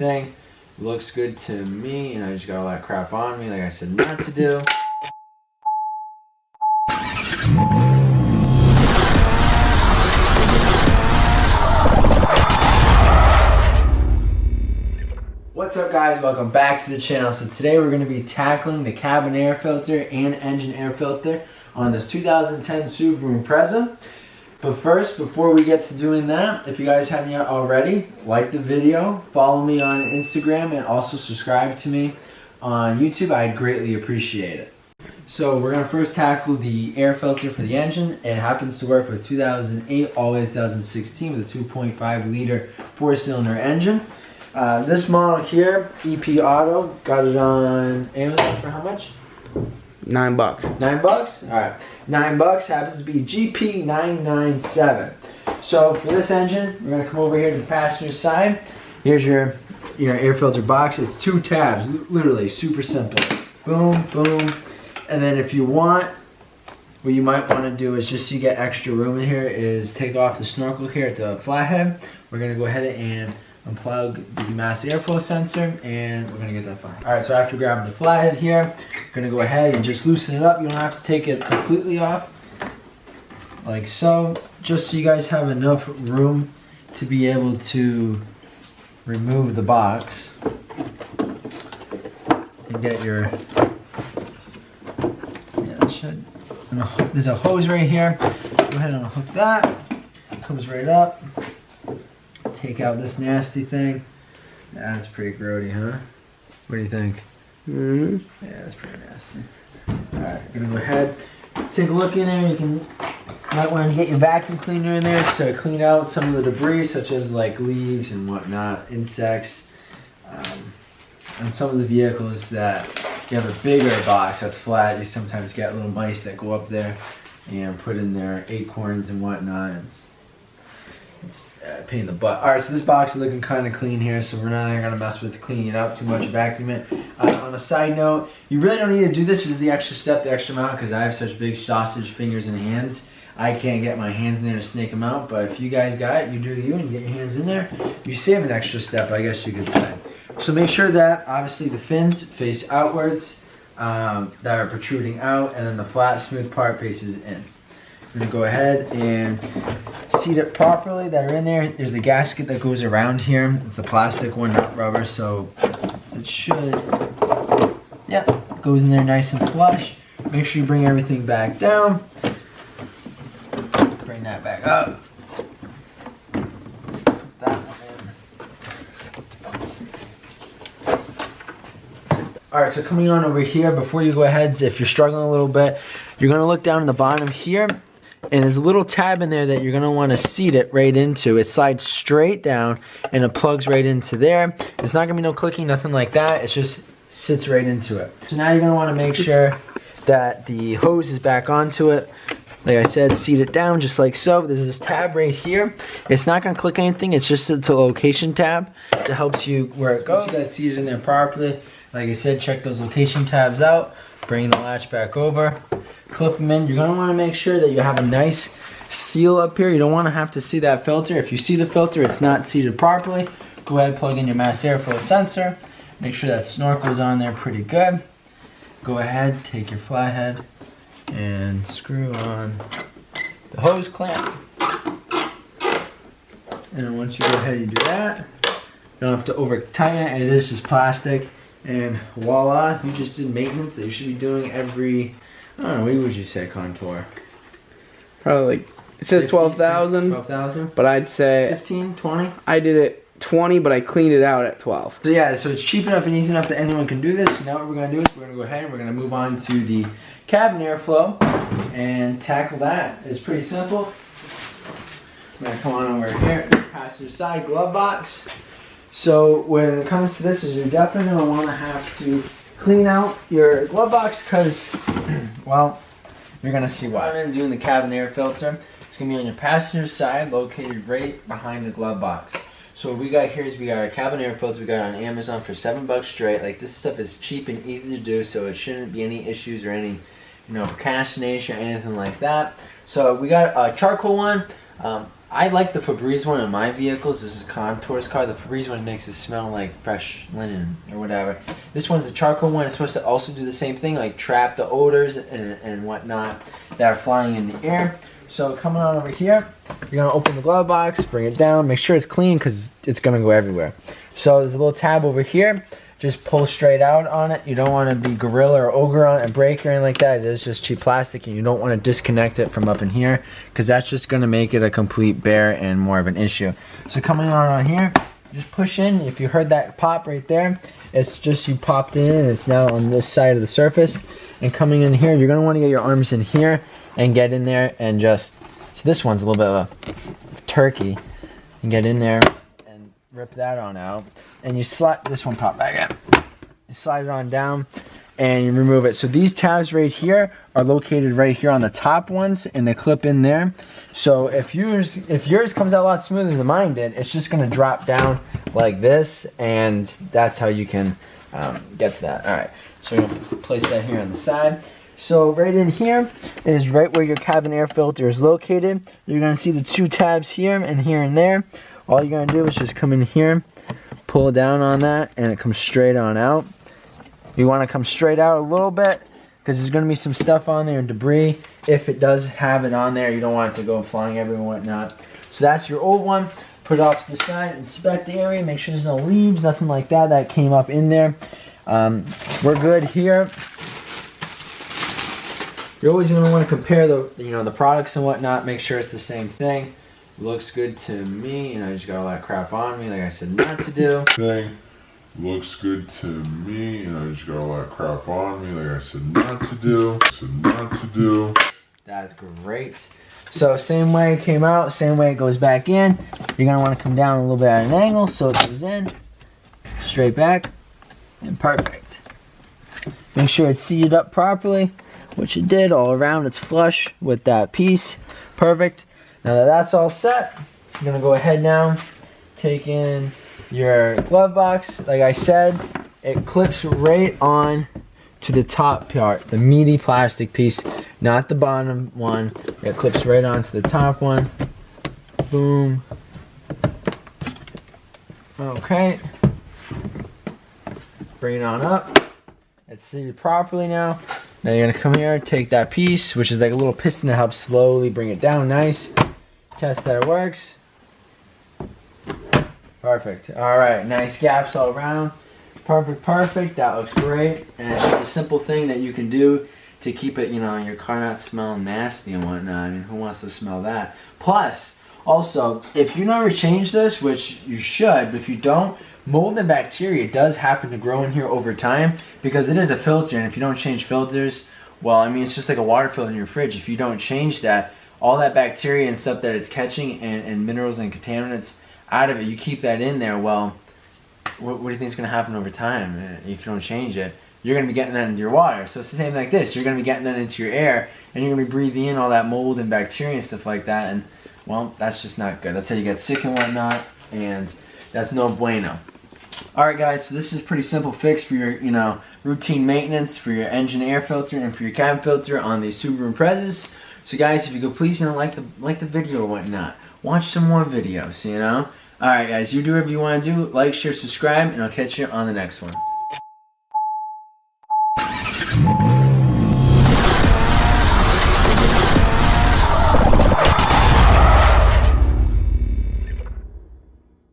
thing. Looks good to me, and I just got all that crap on me like I said not to do. What's up guys, welcome back to the channel. So today we're going to be tackling the cabin air filter and engine air filter on this 2010 Subaru Impreza. But first, before we get to doing that, if you guys haven't yet already, like the video, follow me on Instagram, and also subscribe to me on YouTube. I'd greatly appreciate it. So we're going to first tackle the air filter for the engine. It happens to work with 2008 all the way to 2016 with a 2.5 liter 4-cylinder engine. This model here, EP Auto, got it on Amazon for how much? $9. $9? Alright. $9 happens to be GP997. So for this engine, we're going to come over here to the passenger side. Here's your air filter box. It's 2 tabs, literally super simple. Boom, boom. And then if you want, what you might want to do is, just so you get extra room in here, is take off the snorkel here at the flathead. We're going to go ahead and unplug the mass airflow sensor, and we're going to get that fine. Alright, so after grabbing the flathead here, we're going to go ahead and just loosen it up. You don't have to take it completely off, like so, just so you guys have enough room to be able to remove the box and get your, that should, there's a hose right here. Go ahead and unhook that. It comes right up. Take out this nasty thing. That's pretty grody, huh? What do you think? Yeah, that's pretty nasty. Alright, we're gonna go ahead, take a look in there. You might want to get your vacuum cleaner in there to clean out some of the debris, such as like leaves and whatnot, insects. And some of the vehicles that you have a bigger box that's flat, you sometimes get little mice that go up there and put in their acorns and whatnot. It's a pain in the butt. Alright, so this box is looking kind of clean here, so we're not going to mess with cleaning it out too much, vacuum it. On a side note, you really don't need to do this. This is the extra step, the extra amount, because I have such big sausage fingers and hands. I can't get my hands in there to snake them out, but if you guys got it, you do you, and you get your hands in there, you save an extra step, I guess you could say. So make sure that, obviously, the fins face outwards, that are protruding out, and then the flat, smooth part faces in. I'm going to go ahead and seat it properly that are in there. There's a gasket that goes around here. It's a plastic one, not rubber, so it should, yep, goes in there nice and flush. Make sure you bring everything back down. Bring that back up. Put that one in. Alright, so coming on over here, before you go ahead, if you're struggling a little bit, you're going to look down in the bottom here. And there's a little tab in there that you're going to want to seat it right into. It slides straight down and it plugs right into there. It's not going to be no clicking, nothing like that. It just sits right into it. So now you're going to want to make sure that the hose is back onto it. Like I said, seat it down just like so. There's this tab right here. It's not going to click anything. It's just a location tab that helps you where it goes. You got seated in there properly. Like I said, check those location tabs out. Bring the latch back over. Clip them in. You're going to want to make sure that you have a nice seal up here. You don't want to have to see that filter. If you see the filter, it's not seated properly. Go ahead, plug in your mass airflow sensor. Make sure that snorkel is on there pretty good. Go ahead, take your flathead and screw on the hose clamp. And then once you go ahead and do that, you don't have to over tighten it. It is just plastic. And voila, you just did maintenance that you should be doing every, I don't know, what would you say, Contour? Probably like, it says 12,000. 12,000? But I'd say 15, 20? I did it 20, but I cleaned it out at 12. So yeah, so it's cheap enough and easy enough that anyone can do this. So now what we're going to do is we're going to go ahead and we're going to move on to the cabin airflow and tackle that. It's pretty simple. I'm going to come on over here, passenger side glove box. So when it comes to this, is you're definitely going to want to have to clean out your glove box because, well, you're going to see why. I'm doing the cabin air filter. It's going to be on your passenger side, located right behind the glove box. So what we got here is we got our cabin air filter. We got it on Amazon for $7 straight. Like, this stuff is cheap and easy to do, so it shouldn't be any issues or any, procrastination or anything like that. So we got a charcoal one. I like the Febreze one in my vehicles. This is a Contour's car. The Febreze one makes it smell like fresh linen or whatever. This one's a charcoal one. It's supposed to also do the same thing, like trap the odors and whatnot that are flying in the air. So coming on over here, you're gonna open the glove box, bring it down, make sure it's clean because it's gonna go everywhere. So there's a little tab over here. Just pull straight out on it. You don't want to be gorilla or ogre on it and break or anything like that. It is just cheap plastic, and you don't want to disconnect it from up in here because that's just going to make it a complete bear and more of an issue. So coming on here, just push in. If you heard that pop right there, it's just you popped in and it's now on this side of the surface. And coming in here, you're going to want to get your arms in here and get in there and just, so this one's a little bit of a turkey. And get in there and rip that on out. And you slide this one, pop back in. You slide it on down and you remove it. So these tabs right here are located right here on the top ones and they clip in there. So if yours comes out a lot smoother than mine did, it's just gonna drop down like this, and that's how you can get to that. All right, so you're gonna place that here on the side. So right in here is right where your cabin air filter is located. You're gonna see the two tabs here and there. All you're gonna do is just come in here, pull down on that, and it comes straight on out. You want to come straight out a little bit because there's going to be some stuff on there and debris. If it does have it on there, you don't want it to go flying everywhere and whatnot. So that's your old one. Put it off to the side, inspect the area, make sure there's no leaves, nothing like that came up in there. We're good here. You're always going to want to compare the products and whatnot, make sure it's the same thing. Looks good to me, and I just got all that crap on me, like I said not to do. Looks good to me, and I just got all that crap on me, like I said not to do. That's great. So same way it came out, same way it goes back in. You're gonna want to come down a little bit at an angle so it goes in, straight back, and perfect. Make sure it's seated up properly, which it did all around. It's flush with that piece. Perfect. Now that that's all set, you're going to go ahead now, take in your glove box. Like I said, it clips right on to the top part, the meaty plastic piece, not the bottom one. It clips right onto the top one. Boom. Okay. Bring it on up. It's seated properly now. Now you're going to come here, take that piece, which is like a little piston to help slowly bring it down nice. Test that it works. Perfect. Alright, nice gaps all around. Perfect. That looks great. And it's just a simple thing that you can do to keep it, your car not smelling nasty and whatnot. I mean, who wants to smell that? Plus, also, if you never change this, which you should, but if you don't, mold and bacteria does happen to grow in here over time because it is a filter, and if you don't change filters, well, I mean, it's just like a water filter in your fridge. If you don't change that, all that bacteria and stuff that it's catching and minerals and contaminants out of it, you keep that in there, well, what do you think is going to happen over time if you don't change it? You're going to be getting that into your water. So it's the same like this. You're going to be getting that into your air, and you're going to be breathing in all that mold and bacteria and stuff like that, and, well, that's just not good. That's how you get sick and whatnot, and that's no bueno. Alright guys, so this is a pretty simple fix for your, routine maintenance for your engine air filter and for your cabin filter on the Subaru Imprezas. So guys, if you could please, like the video or whatnot. Watch some more videos, Alright guys, you do whatever you want to do. Like, share, subscribe, and I'll catch you on the next one.